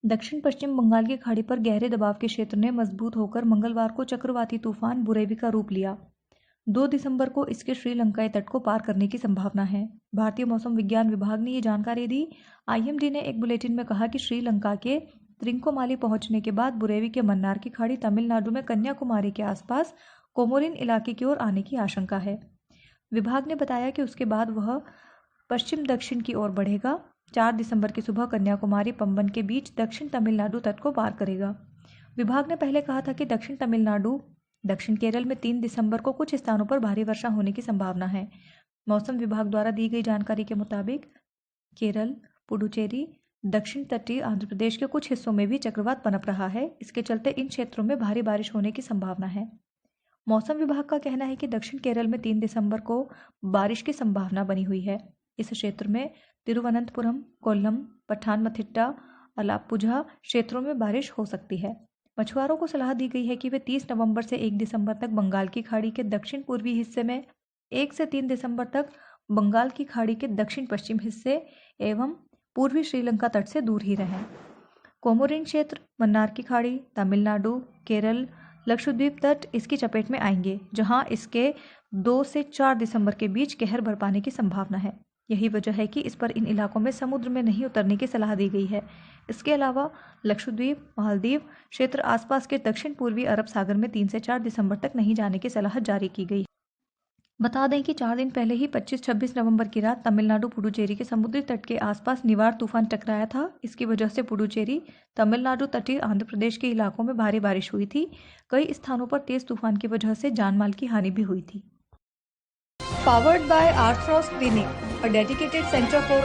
दक्षिण पश्चिम बंगाल की खाड़ी पर गहरे दबाव के क्षेत्र ने मजबूत होकर मंगलवार को चक्रवाती तूफान बुरेवी का रूप लिया। 2 दिसंबर को इसके श्रीलंकाई तट को पार करने की संभावना है। भारतीय मौसम विज्ञान विभाग ने ये जानकारी दी। आईएमडी ने एक बुलेटिन में कहा कि श्रीलंका के त्रिंकोमाली पहुंचने के बाद बुरेवी के मन्नार की खाड़ी तमिलनाडु में कन्याकुमारी के आसपास कोमोरिन इलाके की ओर आने की आशंका है। विभाग ने बताया कि उसके बाद वह पश्चिम दक्षिण की ओर बढ़ेगा। 4 दिसंबर की सुबह कन्याकुमारी पंबन के बीच दक्षिण तमिलनाडु तट को पार करेगा। विभाग ने पहले कहा था कि दक्षिण तमिलनाडु, दक्षिण केरल में 3 दिसंबर को कुछ स्थानों पर भारी वर्षा होने की संभावना है। मौसम विभाग द्वारा दी गई जानकारी के मुताबिक केरल, पुडुचेरी, दक्षिण तटीय आंध्र प्रदेश के कुछ हिस्सों में भी चक्रवात पनप रहा है। इसके चलते इन क्षेत्रों में भारी बारिश होने की संभावना है। मौसम विभाग का कहना है कि दक्षिण केरल में 3 दिसंबर को बारिश की संभावना बनी हुई है। इस क्षेत्र में तिरुवनंतपुरम, कोल्लम, पठानमथिट्टा, अलाप्पुझा क्षेत्रों में बारिश हो सकती है। मछुआरों को सलाह दी गई है कि वे 30 नवंबर से 1 दिसंबर तक बंगाल की खाड़ी के दक्षिण पूर्वी हिस्से में, 1 से 3 दिसंबर तक बंगाल की खाड़ी के दक्षिण पश्चिम हिस्से एवं पूर्वी श्रीलंका तट से दूर ही रहें। कोमोरिन क्षेत्र, मन्नार की खाड़ी, तमिलनाडु, केरल, लक्षद्वीप तट इसकी चपेट में आएंगे, जहां इसके 2 से 4 दिसंबर के बीच कहर बरपाने की संभावना है। यही वजह है कि इस पर इन इलाकों में समुद्र में नहीं उतरने की सलाह दी गई है। इसके अलावा लक्षद्वीप, मालदीव क्षेत्र आसपास के दक्षिण पूर्वी अरब सागर में 3 से 4 दिसंबर तक नहीं जाने की सलाह जारी की गई। बता दें कि 4 दिन पहले ही 25-26 नवंबर की रात तमिलनाडु पुडुचेरी के समुद्री तट के आसपास निवार तूफान टकराया था। इसकी वजह से पुडुचेरी, तमिलनाडु तटीय आंध्र प्रदेश के इलाकों में भारी बारिश हुई थी। कई स्थानों पर तेज तूफान की वजह से जानमाल की हानि भी हुई थी। Powered by Arthros Clinic, a dedicated center for